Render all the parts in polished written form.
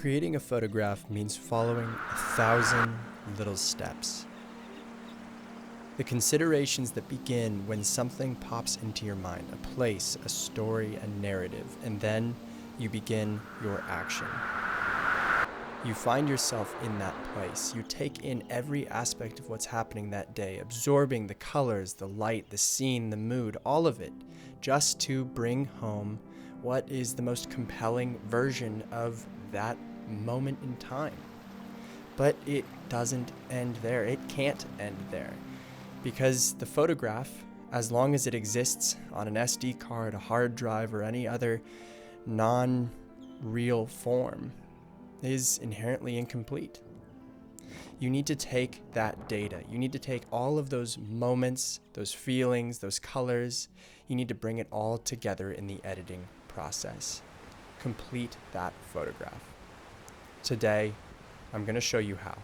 Creating a photograph means following 1,000 little steps. The considerations that begin when something pops into your mind, a place, a story, a narrative, and then you begin your action. You find yourself in that place. You take in every aspect of what's happening that day, absorbing the colors, the light, the scene, the mood, all of it, just to bring home what is the most compelling version of that moment in time. But it doesn't end there. It can't end there. Because the photograph, as long as it exists on an SD card, a hard drive, or any other non-real form, is inherently incomplete. You need to take that data. You need to take all of those moments, those feelings, those colors. You need to bring it all together in the editing process. Complete that photograph. Today, I'm going to show you how.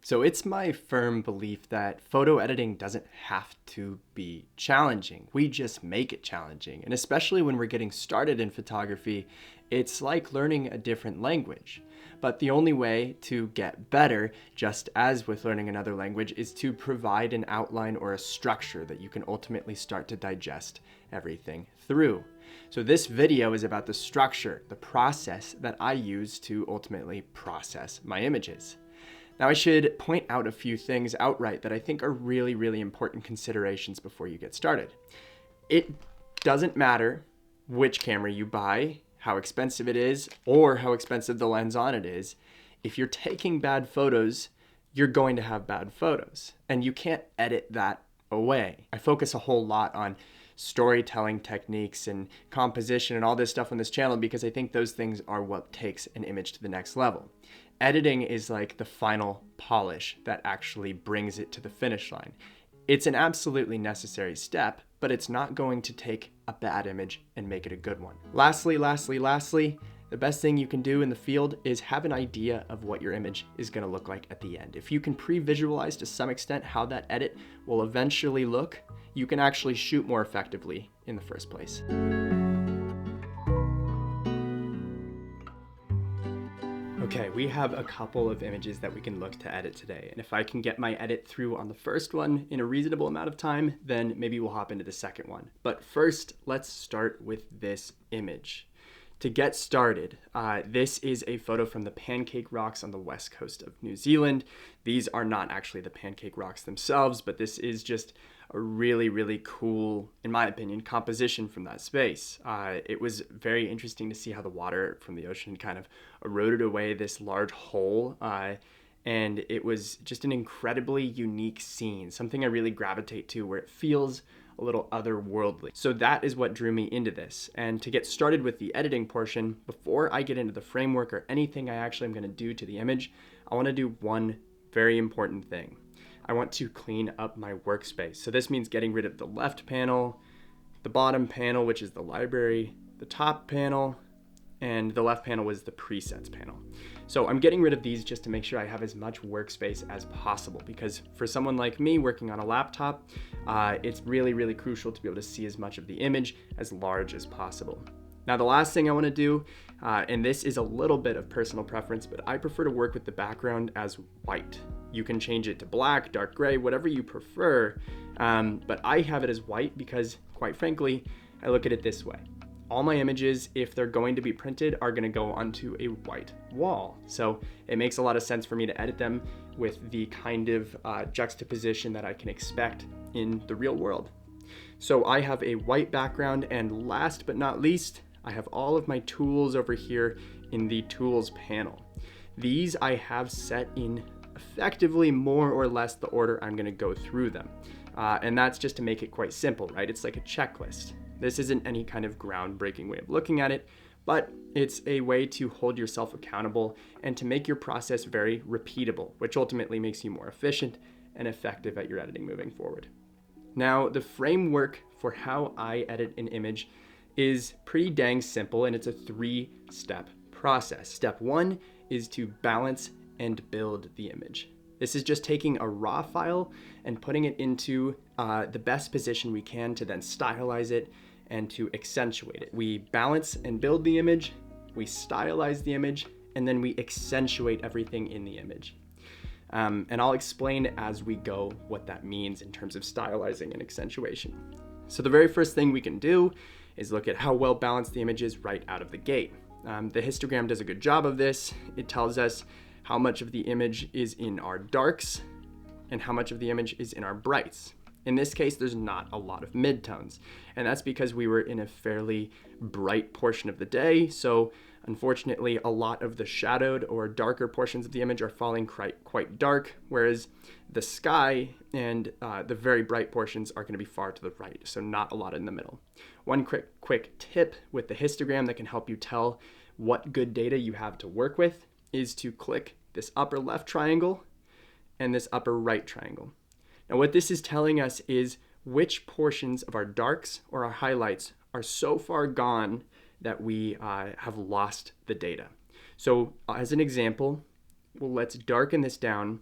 So it's my firm belief that photo editing doesn't have to be challenging. We just make it challenging. And especially when we're getting started in photography, it's like learning a different language. But the only way to get better, just as with learning another language, is to provide an outline or a structure that you can ultimately start to digest everything through. So this video is about the structure, the process that I use to ultimately process my images. Now I should point out a few things outright that I think are really, really important considerations before you get started. It doesn't matter which camera you buy, how expensive it is, or how expensive the lens on it is. If you're taking bad photos, you're going to have bad photos, and you can't edit that away. I focus a whole lot on storytelling techniques and composition and all this stuff on this channel because I think those things are what takes an image to the next level. Editing is like the final polish that actually brings it to the finish line. It's an absolutely necessary step, but it's not going to take a bad image and make it a good one. Lastly, the best thing you can do in the field is have an idea of what your image is going to look like at the end. If you can pre-visualize to some extent how that edit will eventually look, you can actually shoot more effectively in the first place. Okay, we have a couple of images that we can look to edit today. And if I can get my edit through on the first one in a reasonable amount of time, then maybe we'll hop into the second one. But first, let's start with this image. To get started, this is a photo from the Pancake Rocks on the west coast of New Zealand. These are not actually the Pancake Rocks themselves, but this is just a really, really cool, in my opinion, composition from that space. It was very interesting to see how the water from the ocean kind of eroded away this large hole. And it was just an incredibly unique scene, something I really gravitate to where it feels a little otherworldly. So that is what drew me into this. And to get started with the editing portion, before I get into the framework or anything I actually am going to do to the image, I want to do one very important thing. I want to clean up my workspace. So this means getting rid of the left panel, the bottom panel, which is the library, the top panel, and the left panel was the presets panel. So I'm getting rid of these just to make sure I have as much workspace as possible, because for someone like me working on a laptop, it's really, really crucial to be able to see as much of the image as large as possible. Now the last thing I want to do, and this is a little bit of personal preference, but I prefer to work with the background as white. You can change it to black, dark gray, whatever you prefer, but I have it as white because, quite frankly, I look at it this way. All my images, if they're going to be printed, are going to go onto a white wall. So it makes a lot of sense for me to edit them with the kind of juxtaposition that I can expect in the real world. So I have a white background, and last but not least, I have all of my tools over here in the tools panel. These I have set in effectively more or less the order I'm going to go through them. And that's just to make it quite simple, right? It's like a checklist. This isn't any kind of groundbreaking way of looking at it, but it's a way to hold yourself accountable and to make your process very repeatable, which ultimately makes you more efficient and effective at your editing moving forward. Now, the framework for how I edit an image is pretty dang simple, and it's a 3-step process. Step 1 is to balance and build the image. This is just taking a raw file and putting it into the best position we can to then stylize it and to accentuate it. We balance and build the image, we stylize the image, and then we accentuate everything in the image. And I'll explain as we go what that means in terms of stylizing and accentuation. So the very first thing we can do is look at how well balanced the image is right out of the gate. The histogram does a good job of this. It tells us how much of the image is in our darks and how much of the image is in our brights. In this case, there's not a lot of midtones, and that's because we were in a fairly bright portion of the day. So unfortunately, a lot of the shadowed or darker portions of the image are falling quite dark, whereas the sky and the very bright portions are going to be far to the right, so not a lot in the middle. One quick tip with the histogram that can help you tell what good data you have to work with is to click this upper left triangle and this upper right triangle. Now what this is telling us is which portions of our darks or our highlights are so far gone that we have lost the data. So as an example, well, let's darken this down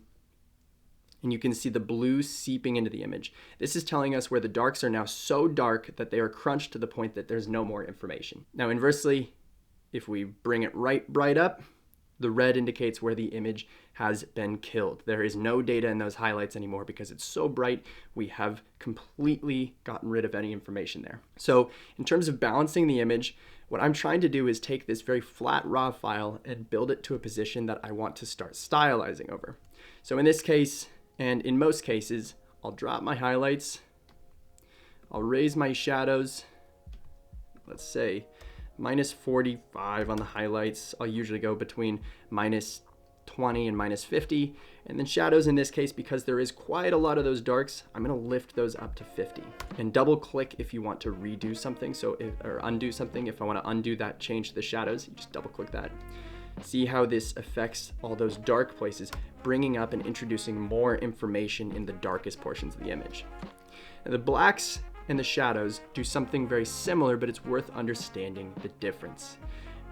and you can see the blue seeping into the image. This is telling us where the darks are now so dark that they are crunched to the point that there's no more information. Now inversely, if we bring it right up, the red indicates where the image has been killed. There is no data in those highlights anymore because it's so bright, we have completely gotten rid of any information there. So in terms of balancing the image, what I'm trying to do is take this very flat raw file and build it to a position that I want to start stylizing over. So in this case, and in most cases, I'll drop my highlights, I'll raise my shadows, let's say -45 on the highlights. I'll usually go between -20 and -50. And then shadows in this case, because there is quite a lot of those darks, I'm gonna lift those up to 50. And double click if you want to redo something, or undo something. If I wanna undo that change to the shadows, you just double click that. See how this affects all those dark places, bringing up and introducing more information in the darkest portions of the image. Now, the blacks and the shadows do something very similar, but it's worth understanding the difference.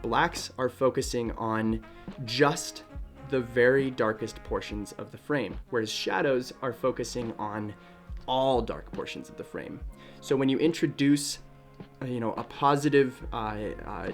Blacks are focusing on just the very darkest portions of the frame, whereas shadows are focusing on all dark portions of the frame. So when you introduce a positive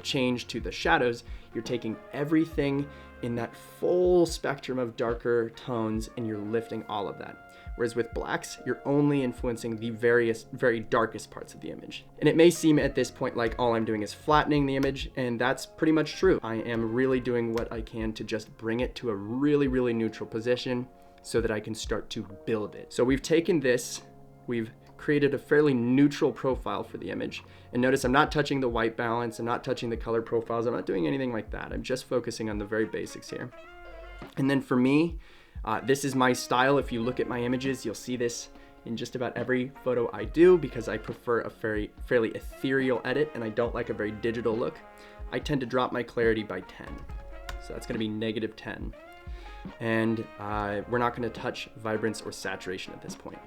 change to the shadows, you're taking everything in that full spectrum of darker tones and you're lifting all of that. Whereas with blacks, you're only influencing the very darkest parts of the image. And it may seem at this point like all I'm doing is flattening the image, and that's pretty much true. I am really doing what I can to just bring it to a really neutral position so that I can start to build it. So we've taken this, we've created a fairly neutral profile for the image. And notice I'm not touching the white balance, I'm not touching the color profiles, I'm not doing anything like that. I'm just focusing on the very basics here. And then for me, this is my style. If you look at my images, you'll see this in just about every photo I do because I prefer a fairly ethereal edit and I don't like a very digital look. I tend to drop my clarity by 10. So that's gonna be -10. And we're not gonna touch vibrance or saturation at this point.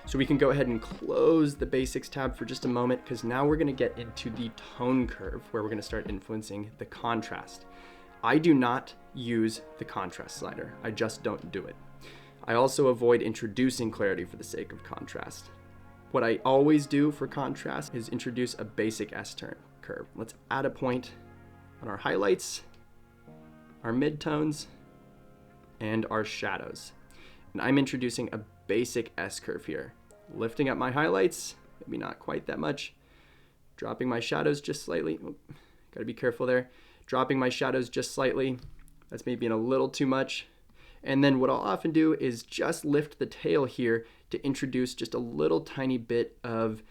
So we can go ahead and close the basics tab for just a moment because now we're gonna get into the tone curve where we're gonna start influencing the contrast. I do not use the contrast slider. I just don't do it. I also avoid introducing clarity for the sake of contrast. What I always do for contrast is introduce a basic S-turn curve. Let's add a point on our highlights, our midtones, and our shadows. And I'm introducing a basic S-curve here. Lifting up my highlights, maybe not quite that much. Dropping my shadows just slightly. Oh, gotta be careful there. Dropping my shadows just slightly. That's maybe a little too much. And then what I'll often do is just lift the tail here to introduce just a little tiny bit of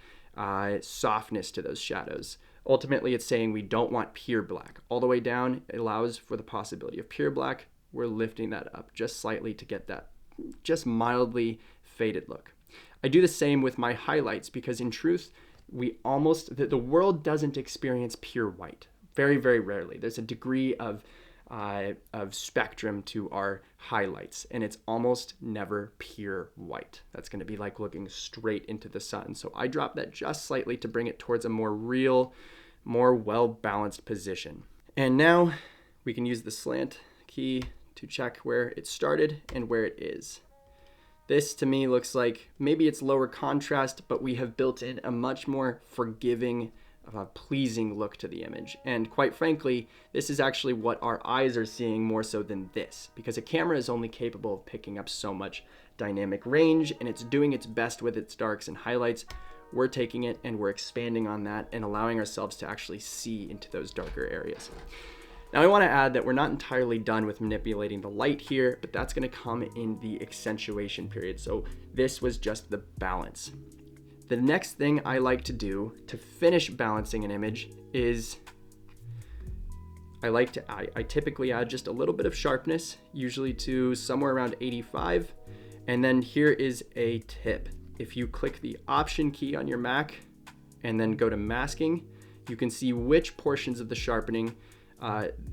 softness to those shadows. Ultimately, it's saying we don't want pure black. All the way down, it allows for the possibility of pure black. We're lifting that up just slightly to get that just mildly faded look. I do the same with my highlights because in truth, the world doesn't experience pure white. Very rarely. There's a degree of spectrum to our highlights, and it's almost never pure white. That's going to be like looking straight into the sun. So I drop that just slightly to bring it towards a more real, more well-balanced position. And now we can use the slant key to check where it started and where it is. This to me looks like maybe it's lower contrast, but we have built in a much more forgiving, pleasing look to the image. And quite frankly, this is actually what our eyes are seeing more so than this, because a camera is only capable of picking up so much dynamic range, and it's doing its best with its darks and highlights. We're taking it and we're expanding on that and allowing ourselves to actually see into those darker areas. Now I want to add that we're not entirely done with manipulating the light here, but that's going to come in the accentuation period. So this was just the balance. The next thing I like to do to finish balancing an image is I typically add just a little bit of sharpness, usually to somewhere around 85. And then here is a tip. If you click the Option key on your Mac and then go to masking, you can see which portions of the sharpening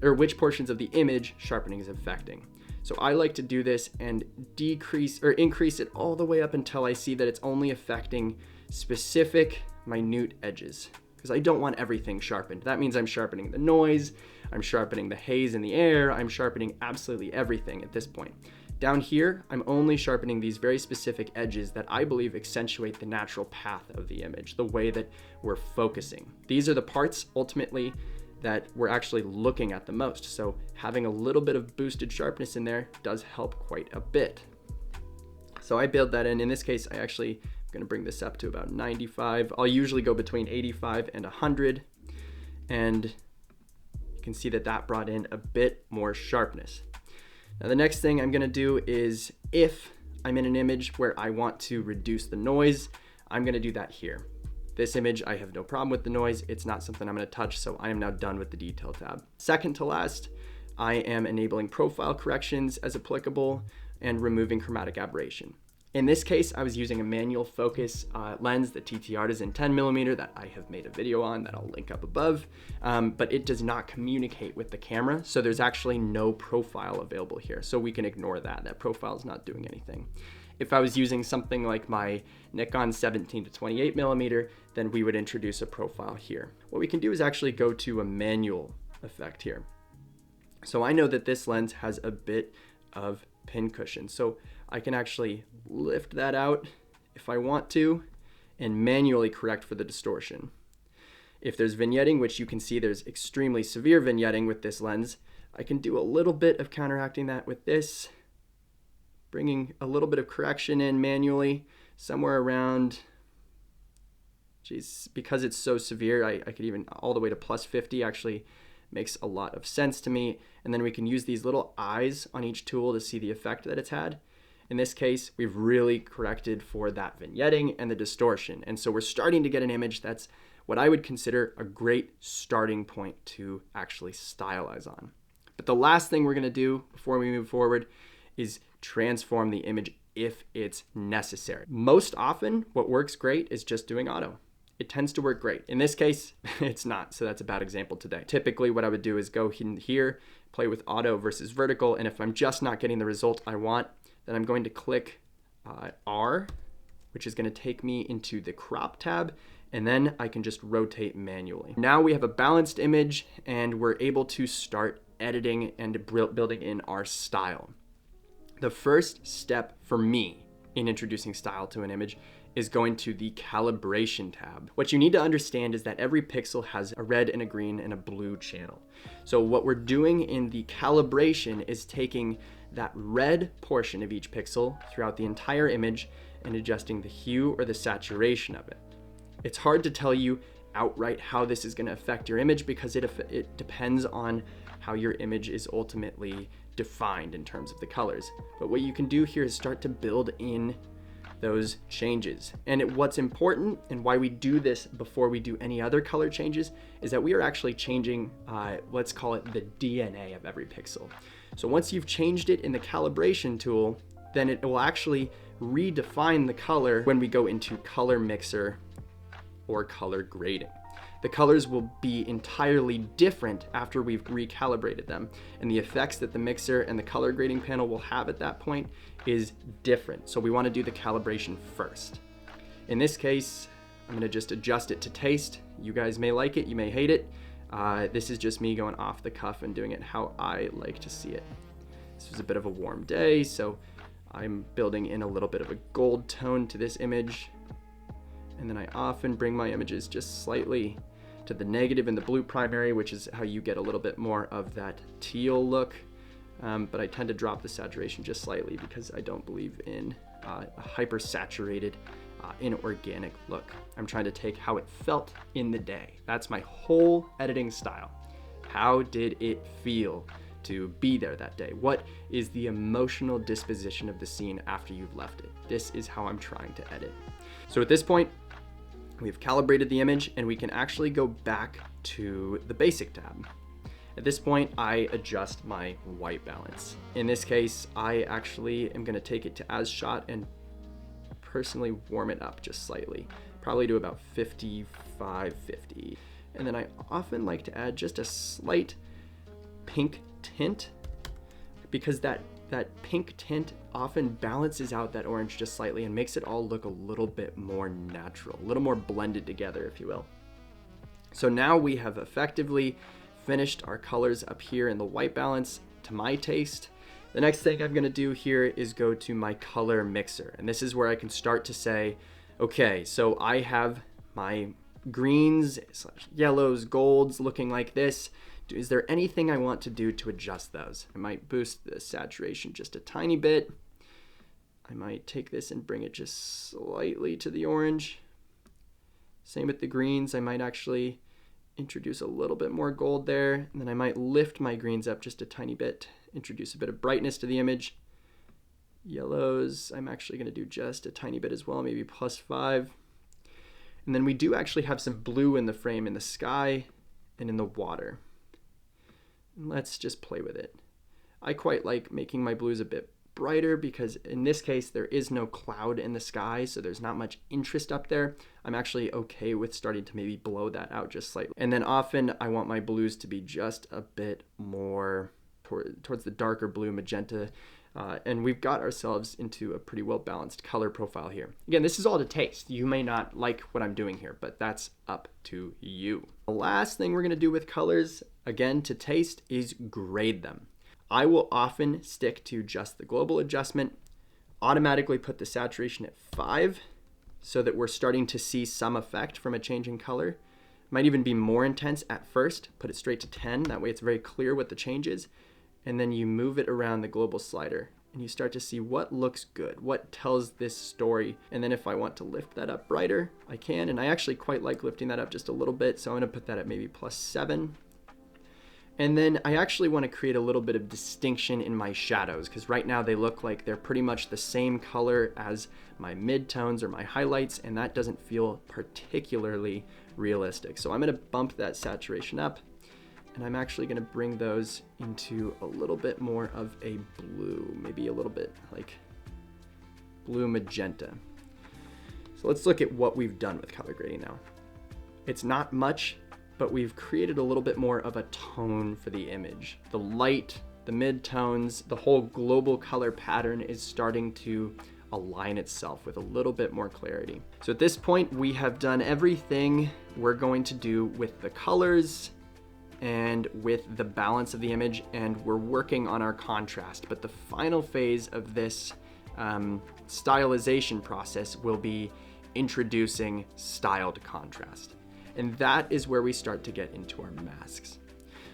or which portions of the image sharpening is affecting. So I like to do this and decrease or increase it all the way up until I see that it's only affecting specific minute edges, because I don't want everything sharpened. That means I'm sharpening the noise, I'm sharpening the haze in the air, I'm sharpening absolutely everything at this point. Down here, I'm only sharpening these very specific edges that I believe accentuate the natural path of the image, the way that we're focusing. These are the parts ultimately that we're actually looking at the most. So having a little bit of boosted sharpness in there does help quite a bit. So I build that in. In this case, I'm gonna bring this up to about 95. I'll usually go between 85 and 100. And you can see that brought in a bit more sharpness. Now the next thing I'm gonna do is, if I'm in an image where I want to reduce the noise, I'm gonna do that here. This image, I have no problem with the noise. It's not something I'm gonna touch, so I am now done with the detail tab. Second to last, I am enabling profile corrections as applicable and removing chromatic aberration. In this case, I was using a manual focus lens, the TT Artisan 10mm that I have made a video on that I'll link up above, but it does not communicate with the camera, so there's actually no profile available here. So we can ignore that. That profile is not doing anything. If I was using something like my Nikon 17 to 28mm, then we would introduce a profile here. What we can do is actually go to a manual effect here. So I know that this lens has a bit of pin cushion. So I can actually lift that out if I want to and manually correct for the distortion. If there's vignetting, which you can see there's extremely severe vignetting with this lens, I can do a little bit of counteracting that with this, bringing a little bit of correction in manually, somewhere around, because it's so severe, I could even all the way to plus 50 actually makes a lot of sense to me. And then we can use these little eyes on each tool to see the effect that it's had. In this case, we've really corrected for that vignetting and the distortion. And so we're starting to get an image that's what I would consider a great starting point to actually stylize on. But the last thing we're gonna do before we move forward is transform the image if it's necessary. Most often, what works great is just doing auto. It tends to work great. In this case, it's not, so that's a bad example today. Typically, what I would do is go in here, play with auto versus vertical, and if I'm just not getting the result I want, then I'm going to click R, which is gonna take me into the crop tab, and then I can just rotate manually. Now we have a balanced image, and we're able to start editing and building in our style. The first step for me in introducing style to an image is going to the calibration tab. What you need to understand is that every pixel has a red and a green and a blue channel. So what we're doing in the calibration is taking that red portion of each pixel throughout the entire image and adjusting the hue or the saturation of it. It's hard to tell you outright how this is going to affect your image because it depends on how your image is ultimately defined in terms of the colors. But what you can do here is start to build in those changes. And what's important and why we do this before we do any other color changes is that we are actually changing, let's call it the DNA of every pixel. So once you've changed it in the calibration tool, then it will actually redefine the color when we go into color mixer or color grading. The colors will be entirely different after we've recalibrated them, and the effects that the mixer and the color grading panel will have at that point is different. So we want to do the calibration first. In this case, I'm going to just adjust it to taste. You guys may like it, you may hate it. This is just me going off the cuff and doing it how I like to see it. This was a bit of a warm day, so I'm building in a little bit of a gold tone to this image. And then I often bring my images just slightly to the negative in the blue primary, which is how you get a little bit more of that teal look. But I tend to drop the saturation just slightly because I don't believe in a hyper-saturated, inorganic look. I'm trying to take how it felt in the day. That's my whole editing style. How did it feel to be there that day? What is the emotional disposition of the scene after you've left it? This is how I'm trying to edit. So at this point, we've calibrated the image and we can actually go back to the basic tab. At this point, I adjust my white balance. In this case, I actually am gonna take it to as shot and personally warm it up just slightly, probably to about 55, 50. And then I often like to add just a slight pink tint because that pink tint often balances out that orange just slightly and makes it all look a little bit more natural, a little more blended together, if you will. So now we have effectively finished our colors up here in the white balance to my taste. The next thing I'm gonna do here is go to my color mixer. And this is where I can start to say, okay, so I have my greens, yellows, golds looking like this. Is there anything I want to do to adjust those? I might boost the saturation just a tiny bit. I might take this and bring it just slightly to the orange. Same with the greens. I might actually introduce a little bit more gold there, and then I might lift my greens up just a tiny bit, introduce a bit of brightness to the image. Yellows, I'm actually going to do just a tiny bit as well, maybe +5. And then we do actually have some blue in the frame in the sky and in the water. And let's just play with it. I quite like making my blues a bit brighter because in this case there is no cloud in the sky, so there's not much interest up there. I'm actually okay with starting to maybe blow that out just slightly. And then often I want my blues to be just a bit more towards the darker blue magenta. And we've got ourselves into a pretty well balanced color profile here. Again, this is all to taste. You may not like what I'm doing here, but that's up to you. The last thing we're gonna do with colors, again to taste, is grade them. I will often stick to just the global adjustment, automatically put the saturation at 5 so that we're starting to see some effect from a change in color. Might even be more intense at first, put it straight to 10, that way it's very clear what the change is. And then you move it around the global slider and you start to see what looks good, what tells this story. And then if I want to lift that up brighter, I can, and I actually quite like lifting that up just a little bit, so I'm gonna put that at maybe +7. And then I actually want to create a little bit of distinction in my shadows because right now they look like they're pretty much the same color as my midtones or my highlights, and that doesn't feel particularly realistic. So I'm going to bump that saturation up, and I'm actually going to bring those into a little bit more of a blue, maybe a little bit like blue magenta. So let's look at what we've done with color grading now. It's not much, but we've created a little bit more of a tone for the image. The light, the mid-tones, the whole global color pattern is starting to align itself with a little bit more clarity. So at this point, we have done everything we're going to do with the colors and with the balance of the image, and we're working on our contrast. But the final phase of this stylization process will be introducing styled contrast. And that is where we start to get into our masks.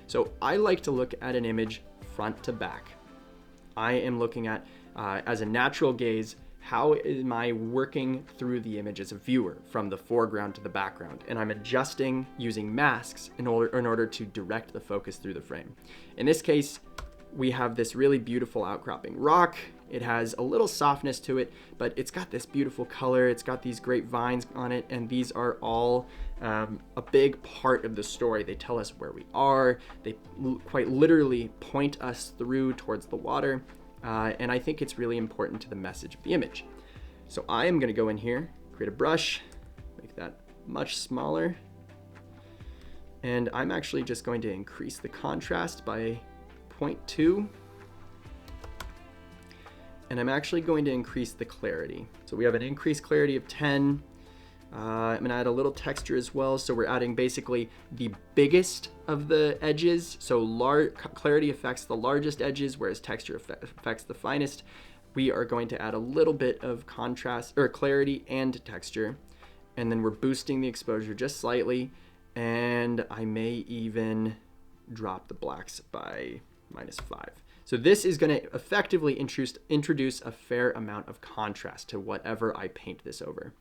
So I like to look at an image front to back. I am looking at, as a natural gaze, how am I working through the image as a viewer from the foreground to the background? And I'm adjusting using masks in order to direct the focus through the frame. In this case, we have this really beautiful outcropping rock. It has a little softness to it, but it's got this beautiful color. It's got these great vines on it, and these are all a big part of the story. They tell us where we are. They quite literally point us through towards the water, and I think it's really important to the message of the image. So I am gonna go in here, create a brush, make that much smaller, and I'm actually just going to increase the contrast by 0.2. And I'm actually going to increase the clarity. So we have an increased clarity of 10. I'm gonna add a little texture as well. So we're adding basically the biggest of the edges. So clarity affects the largest edges, whereas texture affects the finest. we are going to add a little bit of contrast or clarity and texture. And then we're boosting the exposure just slightly. And I may even drop the blacks by -5. So this is going to effectively introduce a fair amount of contrast to whatever I paint this over.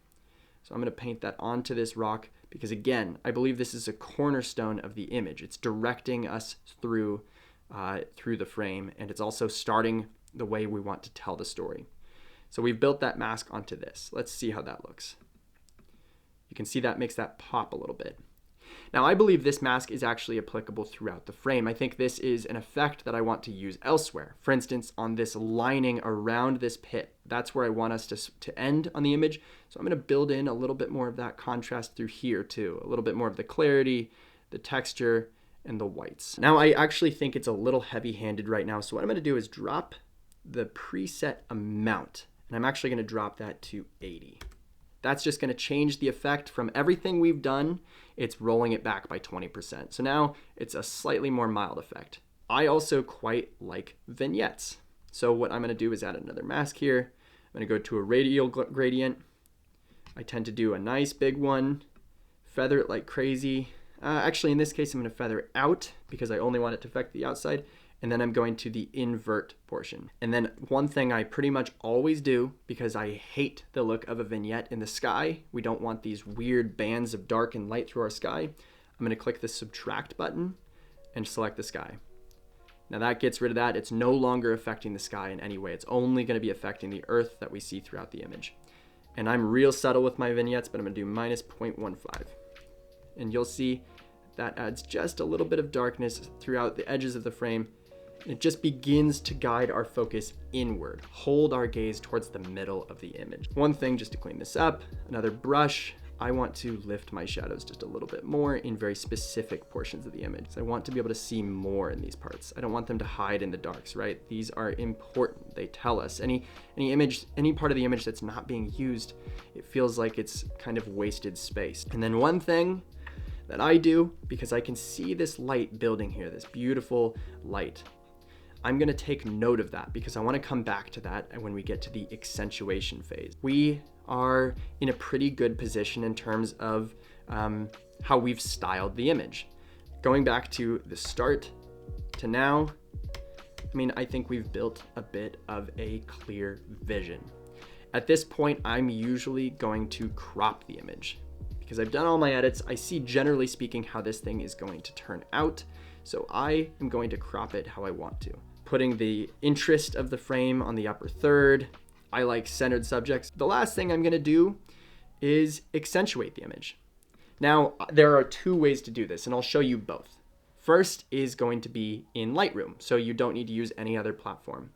So I'm going to paint that onto this rock because, again, I believe this is a cornerstone of the image. It's directing us through the frame, and it's also starting the way we want to tell the story. So we've built that mask onto this. Let's see how that looks. You can see that makes that pop a little bit. Now, I believe this mask is actually applicable throughout the frame. I think this is an effect that I want to use elsewhere. For instance, on this lining around this pit, that's where I want us to end on the image. So I'm going to build in a little bit more of that contrast through here too, a little bit more of the clarity, the texture, and the whites. Now, I actually think it's a little heavy-handed right now. So what I'm going to do is drop the preset amount, and I'm actually going to drop that to 80. That's just going to change the effect from everything we've done. It's rolling it back by 20%. So now it's a slightly more mild effect. I also quite like vignettes. So what I'm going to do is add another mask here. I'm going to go to a radial gradient. I tend to do a nice big one, feather it like crazy. Actually, in this case, I'm going to feather it out because I only want it to affect the outside. And then I'm going to the invert portion. And then one thing I pretty much always do, because I hate the look of a vignette in the sky, we don't want these weird bands of dark and light through our sky, I'm going to click the subtract button and select the sky. Now that gets rid of that. It's no longer affecting the sky in any way. It's only going to be affecting the earth that we see throughout the image. And I'm real subtle with my vignettes, but I'm going to do -0.15. And you'll see that adds just a little bit of darkness throughout the edges of the frame. It just begins to guide our focus inward, hold our gaze towards the middle of the image. One thing just to clean this up, another brush, I want to lift my shadows just a little bit more in very specific portions of the image. So I want to be able to see more in these parts. I don't want them to hide in the darks, right? These are important. They tell us. Any image, any part of the image that's not being used, it feels like it's kind of wasted space. And then one thing that I do, because I can see this light building here, this beautiful light, I'm going to take note of that because I want to come back to that when we get to the accentuation phase. We are in a pretty good position in terms of how we've styled the image. Going back to the start to now, I mean, I think we've built a bit of a clear vision. At this point, I'm usually going to crop the image because I've done all my edits. I see, generally speaking, how this thing is going to turn out. So I am going to crop it how I want to. Putting the interest of the frame on the upper third. I like centered subjects. The last thing I'm going to do is accentuate the image. Now, there are two ways to do this, and I'll show you both. First is going to be in Lightroom, so you don't need to use any other platform.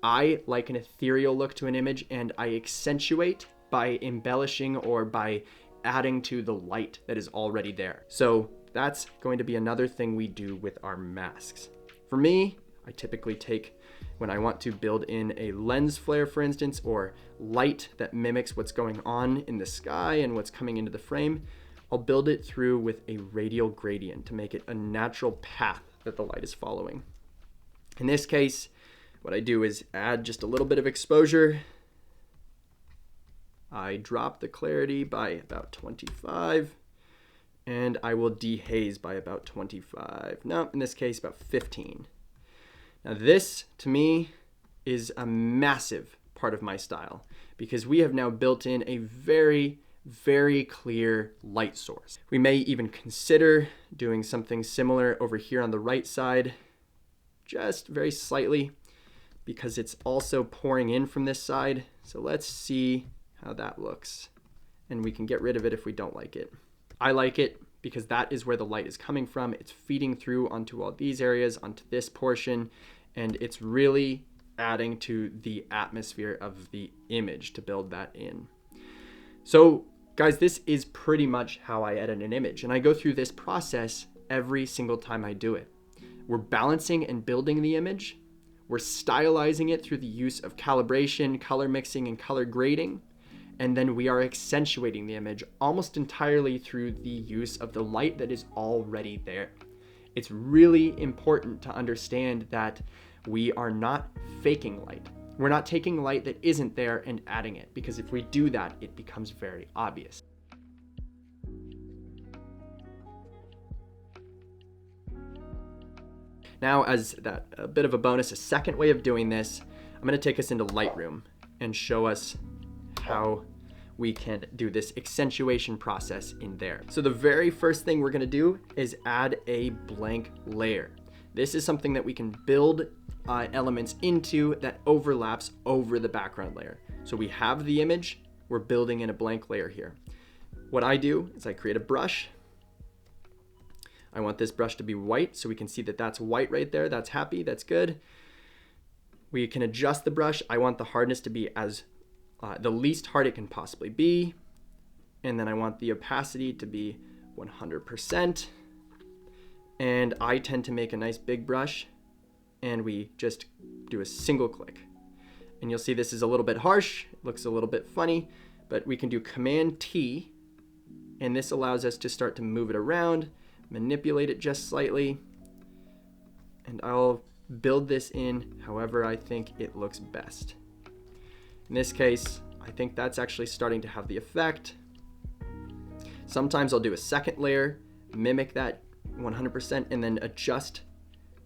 I like an ethereal look to an image, and I accentuate by embellishing or by adding to the light that is already there. So that's going to be another thing we do with our masks. For me, I typically take, when I want to build in a lens flare, for instance, or light that mimics what's going on in the sky and what's coming into the frame, I'll build it through with a radial gradient to make it a natural path that the light is following. In this case, what I do is add just a little bit of exposure. I drop the clarity by about 25, and I will dehaze by about 25. No, in this case, about 15. Now this, to me, is a massive part of my style because we have now built in a very, very clear light source. We may even consider doing something similar over here on the right side, just very slightly, because it's also pouring in from this side. So let's see how that looks. And we can get rid of it if we don't like it. I like it because that is where the light is coming from. It's feeding through onto all these areas, onto this portion, and it's really adding to the atmosphere of the image to build that in. So guys, this is pretty much how I edit an image, and I go through this process every single time I do it. We're balancing and building the image. We're stylizing it through the use of calibration, color mixing, and color grading. And then we are accentuating the image almost entirely through the use of the light that is already there. It's really important to understand that we are not faking light. We're not taking light that isn't there and adding it, because if we do that, it becomes very obvious. Now, as a bit of a bonus, a second way of doing this, I'm going to take us into Lightroom and show us how we can do this accentuation process in there. So the very first thing we're going to do is add a blank layer. This is something that we can build elements into that overlaps over the background layer. So we have the image, we're building in a blank layer here. What I do is I create a brush. I want this brush to be white, so we can see that that's white right there. That's happy, that's good. We can adjust the brush. I want the hardness to be as the least hard it can possibly be. And then I want the opacity to be 100%. And I tend to make a nice big brush, and we just do a single click. And you'll see this is a little bit harsh, it looks a little bit funny, but we can do Command T, and this allows us to start to move it around, manipulate it just slightly, and I'll build this in however I think it looks best. In this case, I think that's actually starting to have the effect. Sometimes I'll do a second layer, mimic that 100%, and then adjust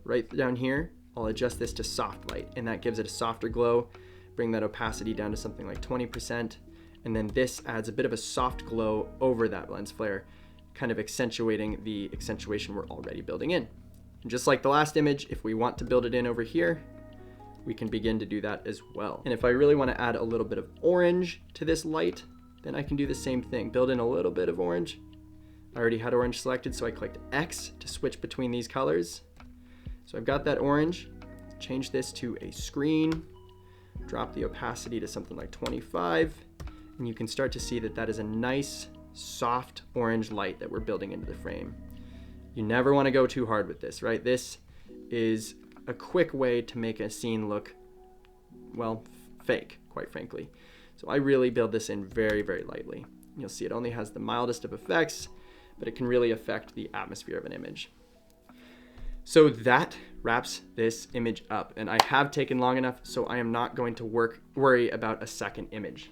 right down here. I'll adjust this to soft light, and that gives it a softer glow. Bring that opacity down to something like 20%, and then this adds a bit of a soft glow over that lens flare, kind of accentuating the accentuation we're already building in. And just like the last image, if we want to build it in over here, we can begin to do that as well. And if I really want to add a little bit of orange to this light, then I can do the same thing. Build in a little bit of orange. I already had orange selected, so I clicked X to switch between these colors. So I've got that orange. Change this to a screen. Drop the opacity to something like 25. And you can start to see that that is a nice, soft orange light that we're building into the frame. You never want to go too hard with this, right? This is a quick way to make a scene look, well, fake, quite frankly. So I really build this in very, very lightly. You'll see it only has the mildest of effects, but it can really affect the atmosphere of an image. So that wraps this image up, and I have taken long enough, so I am not going to worry about a second image.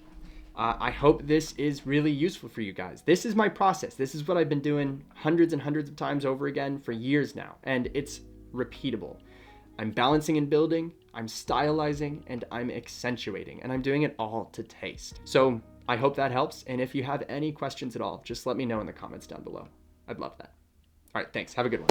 I hope this is really useful for you guys. This is my process. This is what I've been doing hundreds and hundreds of times over again for years now, and it's repeatable. I'm balancing and building, I'm stylizing, and I'm accentuating, and I'm doing it all to taste. So I hope that helps, and if you have any questions at all, just let me know in the comments down below. I'd love that. All right, thanks. Have a good one.